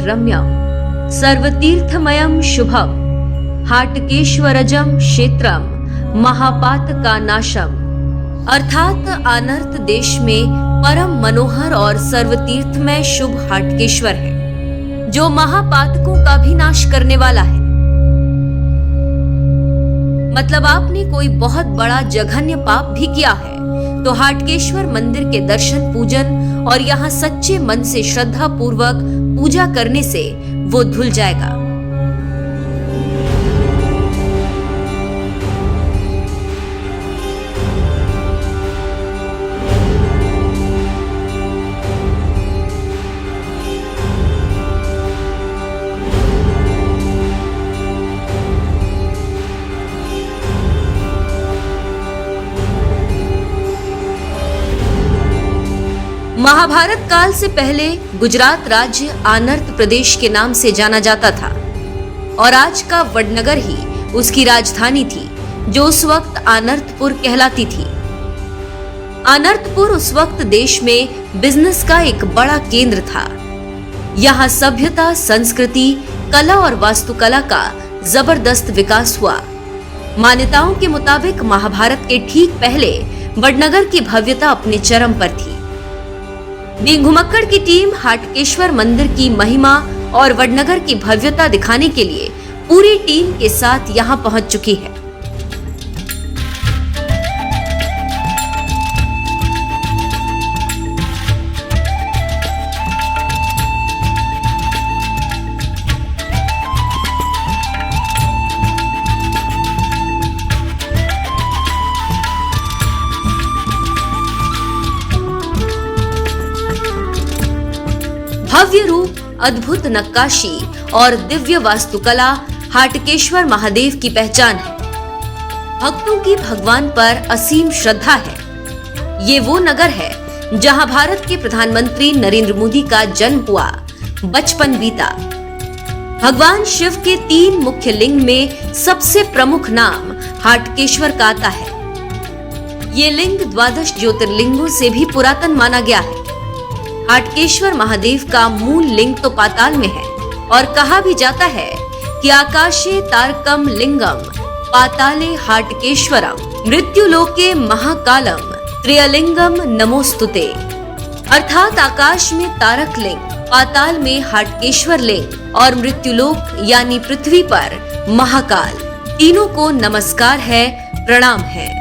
रम्यम सर्वतीर्थमयम शुभम हाटकेश्वरजम क्षेत्रम महापातका नाशम। अर्थात अनर्त देश में परम मनोहर और सर्वतीर्थमय शुभ हाटकेश्वर है जो महापातकों का भी नाश करने वाला है। मतलब आपने कोई बहुत बड़ा जघन्य पाप भी किया है तो हाटकेश्वर मंदिर के दर्शन पूजन और यहाँ सच्चे मन से श्रद्धा पूर्वक पूजा करने से वो धुल जाएगा। महाभारत काल से पहले गुजरात राज्य आनर्त प्रदेश के नाम से जाना जाता था और आज का वडनगर ही उसकी राजधानी थी जो उस वक्त आनर्तपुर कहलाती थी। आनर्तपुर उस वक्त देश में बिजनेस का एक बड़ा केंद्र था। यहाँ सभ्यता, संस्कृति, कला और वास्तुकला का जबरदस्त विकास हुआ। मान्यताओं के मुताबिक महाभारत के ठीक पहले वडनगर की भव्यता अपने चरम पर थी। घुमक्कड़ की टीम हाटकेश्वर मंदिर की महिमा और वडनगर की भव्यता दिखाने के लिए पूरी टीम के साथ यहां पहुंच चुकी है। भव्य रूप, अद्भुत नक्काशी और दिव्य वास्तुकला हाटकेश्वर महादेव की पहचान है। भक्तों की भगवान पर असीम श्रद्धा है। ये वो नगर है जहां भारत के प्रधानमंत्री नरेंद्र मोदी का जन्म हुआ, बचपन बीता। भगवान शिव के 3 मुख्य लिंग में सबसे प्रमुख नाम हाटकेश्वर का आता है। ये लिंग 12 ज्योतिर्लिंगों से भी पुरातन माना गया है। हाटकेश्वर महादेव का मूल लिंग तो पाताल में है और कहा भी जाता है कि आकाशे तारकम लिंगम पाताले हाटकेश्वरम मृत्युलोके महाकालम त्रियलिंगम नमोस्तुते। अर्थात आकाश में तारक लिंग, पाताल में हाटकेश्वर लिंग और मृत्युलोक यानी पृथ्वी पर महाकाल, तीनों को नमस्कार है, प्रणाम है।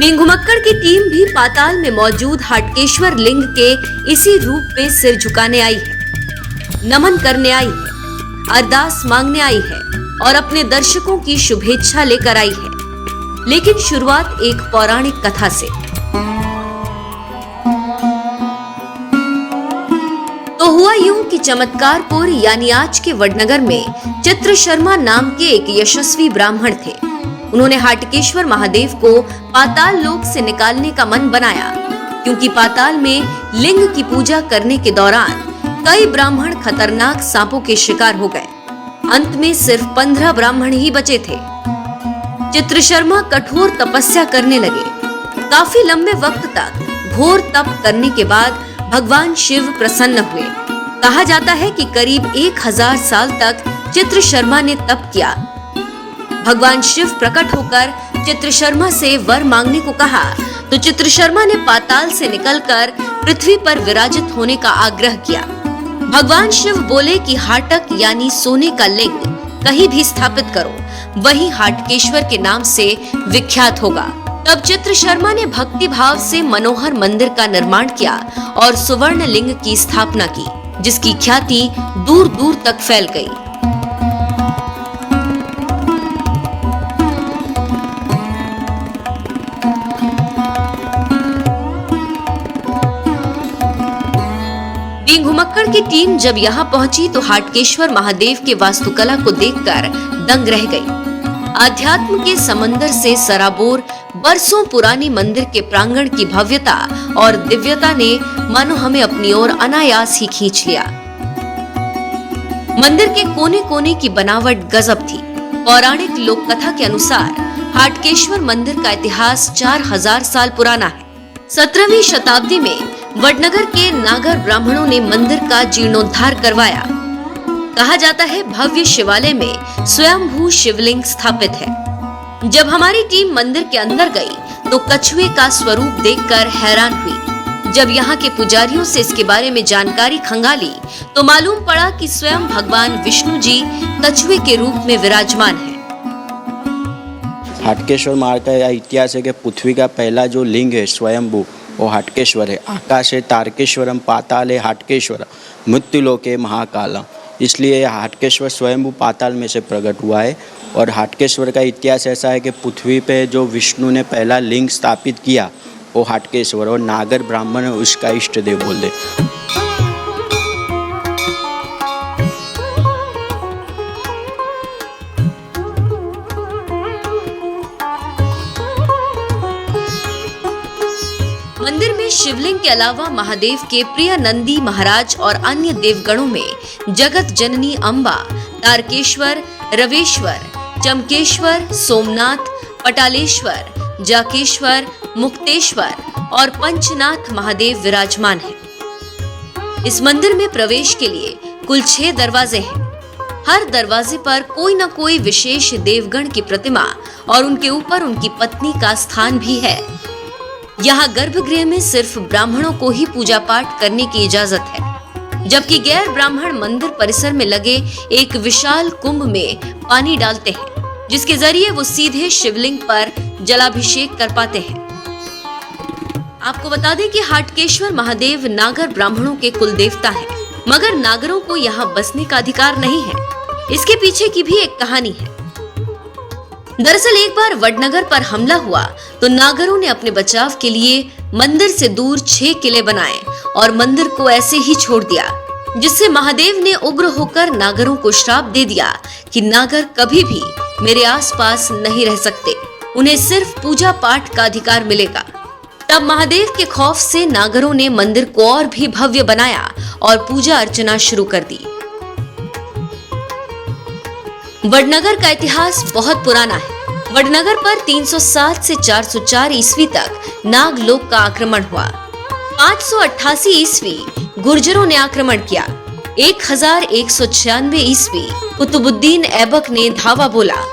घुमक्कड़ की टीम भी पाताल में मौजूद हाटकेश्वर लिंग के इसी रूप में सिर झुकाने आई है, नमन करने आई है, अरदास मांगने आई है और अपने दर्शकों की शुभेच्छा लेकर आई है। लेकिन शुरुआत एक पौराणिक कथा से। तो हुआ यूं कि चमत्कारपुर यानी आज के वडनगर में चित्र शर्मा नाम के एक यशस्वी ब्राह्मण थे। उन्होंने हाटकेश्वर महादेव को पाताल लोक से निकालने का मन बनाया क्योंकि पाताल में लिंग की पूजा करने के दौरान कई ब्राह्मण खतरनाक सांपों के शिकार हो गए। अंत में सिर्फ 15 ब्राह्मण ही बचे थे। चित्र शर्मा कठोर तपस्या करने लगे। काफी लंबे वक्त तक घोर तप करने के बाद भगवान शिव प्रसन्न हुए। कहा जाता है कि करीब 1000 साल तक चित्र शर्मा ने तप किया। भगवान शिव प्रकट होकर चित्र शर्मा से वर मांगने को कहा तो चित्र शर्मा ने पाताल से निकलकर पृथ्वी पर विराजित होने का आग्रह किया। भगवान शिव बोले कि हाटक यानी सोने का लिंग कहीं भी स्थापित करो, वही हाटकेश्वर के नाम से विख्यात होगा। तब चित्र शर्मा ने भक्ति भाव से मनोहर मंदिर का निर्माण किया और सुवर्ण लिंग की स्थापना की, जिसकी ख्याति दूर दूर तक फैल गई। घुमक्कड़ की टीम जब यहाँ पहुंची तो हाटकेश्वर महादेव के वास्तुकला को देखकर दंग रह गई। आध्यात्म के समंदर से सराबोर बरसों पुरानी मंदिर के प्रांगण की भव्यता और दिव्यता ने मानो हमें अपनी ओर अनायास ही खींच लिया। मंदिर के कोने कोने की बनावट गजब थी। पौराणिक लोक कथा के अनुसार हाटकेश्वर मंदिर का इतिहास 4000 साल पुराना है। 17वीं शताब्दी में वडनगर के नागर ब्राह्मणों ने मंदिर का जीर्णोद्धार करवाया। कहा जाता है भव्य शिवालय में स्वयंभू शिवलिंग स्थापित है। जब हमारी टीम मंदिर के अंदर गई तो कछुए का स्वरूप देखकर हैरान हुई। जब यहाँ के पुजारियों से इसके बारे में जानकारी खंगाली तो मालूम पड़ा कि स्वयं भगवान विष्णु जी कछुए के रूप में विराजमान है। हाटकेश्वर महाराज का इतिहास है कि पृथ्वी का पहला जो लिंग है स्वयंभू वो हाटकेश्वर है। आकाश है तारकेश्वरम, पाताल है हाटकेश्वर, मृत्युलोक है महाकालम। इसलिए हाटकेश्वर स्वयंभू पाताल में से प्रकट हुआ है। और हाटकेश्वर का इतिहास ऐसा है कि पृथ्वी पे जो विष्णु ने पहला लिंग स्थापित किया वो हाटकेश्वर, और नागर ब्राह्मण उसका इष्ट देव बोलते। मंदिर में शिवलिंग के अलावा महादेव के प्रिय नंदी महाराज और अन्य देवगणों में जगत जननी अम्बा, तारकेश्वर, रवेश्वर, चमकेश्वर, सोमनाथ, पटालेश्वर, जाकेश्वर, मुक्तेश्वर और पंचनाथ महादेव विराजमान हैं। इस मंदिर में प्रवेश के लिए कुल 6 दरवाजे हैं। हर दरवाजे पर कोई न कोई विशेष देवगण की प्रतिमा और उनके ऊपर उनकी पत्नी का स्थान भी है। यहाँ गर्भगृह में सिर्फ ब्राह्मणों को ही पूजा पाठ करने की इजाजत है, जबकि गैर ब्राह्मण मंदिर परिसर में लगे एक विशाल कुंभ में पानी डालते हैं, जिसके जरिए वो सीधे शिवलिंग पर जलाभिषेक कर पाते हैं। आपको बता दें कि हाटकेश्वर महादेव नागर ब्राह्मणों के कुल देवता हैं, मगर नागरों को यहाँ बसने का अधिकार नहीं है। इसके पीछे की भी एक कहानी है। दरअसल एक बार वडनगर पर हमला हुआ तो नागरों ने अपने बचाव के लिए मंदिर से दूर 6 किले बनाए और मंदिर को ऐसे ही छोड़ दिया, जिससे महादेव ने उग्र होकर नागरों को श्राप दे दिया कि नागर कभी भी मेरे आसपास नहीं रह सकते, उन्हें सिर्फ पूजा पाठ का अधिकार मिलेगा। तब महादेव के खौफ से नागरों ने मंदिर को और भी भव्य बनाया और पूजा अर्चना शुरू कर दी। वडनगर का इतिहास बहुत पुराना है। वडनगर पर 307 से 404 ईस्वी तक नागलोक का आक्रमण हुआ। 588 ईस्वी गुर्जरों ने आक्रमण किया। 1196 ईस्वी कुतुबुद्दीन ऐबक ने धावा बोला।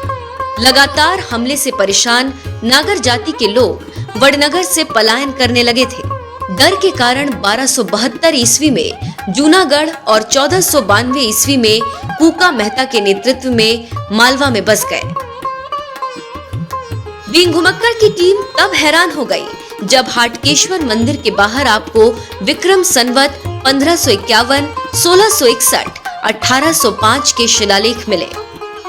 लगातार हमले से परेशान नागर जाति के लोग वडनगर से पलायन करने लगे थे। डर के कारण 1272 ईस्वी में जूनागढ़ और 1492 ईस्वी में कूका मेहता के नेतृत्व में मालवा में बस गए। बींग घुमक्कड़ की टीम तब हैरान हो गई जब हाटकेश्वर मंदिर के बाहर आपको विक्रम संवत 1551, 1661, 1805 के शिलालेख मिले।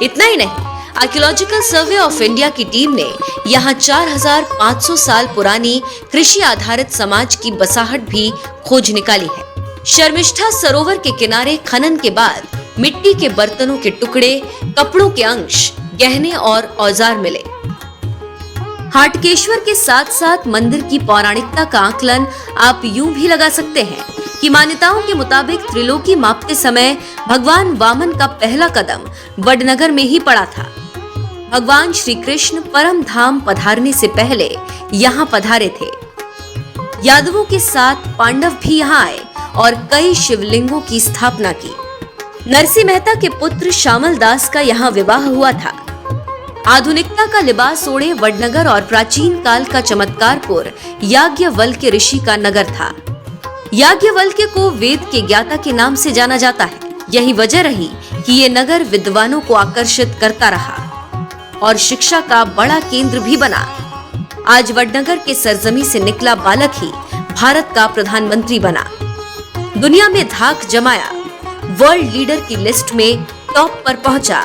इतना ही नहीं, आर्कियोलॉजिकल सर्वे ऑफ इंडिया की टीम ने यहाँ 4500 साल पुरानी कृषि आधारित समाज की बसाहट भी खोज निकाली है। शर्मिष्ठा सरोवर के किनारे खनन के बाद मिट्टी के बर्तनों के टुकड़े, कपड़ों के अंश, गहने और औजार मिले। हाटकेश्वर के साथ साथ मंदिर की पौराणिकता का आकलन आप यूं भी लगा सकते हैं कि मान्यताओं के मुताबिक त्रिलोकी मापते समय भगवान वामन का पहला कदम वडनगर में ही पड़ा था। भगवान श्री कृष्ण परम धाम पधारने से पहले यहाँ पधारे थे। यादवों के साथ पांडव भी यहाँ आए और कई शिवलिंगों की स्थापना की। नरसिंह मेहता के पुत्र श्यामल दास का यहाँ विवाह हुआ था। आधुनिकता का लिबास ओढ़े वडनगर और प्राचीन काल का चमत्कारपुर याज्ञवल्क्य ऋषि का नगर था। याज्ञवल्क्य को वेद के ज्ञाता के नाम से जाना जाता है। यही वजह रही कि ये नगर विद्वानों को आकर्षित करता रहा और शिक्षा का बड़ा केंद्र भी बना। आज वडनगर के सरजमी से निकला बालक ही भारत का प्रधानमंत्री बना, दुनिया में धाक जमाया, वर्ल्ड लीडर की लिस्ट में टॉप पर पहुंचा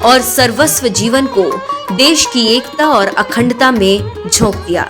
और सर्वस्व जीवन को देश की एकता और अखंडता में झोंक दिया।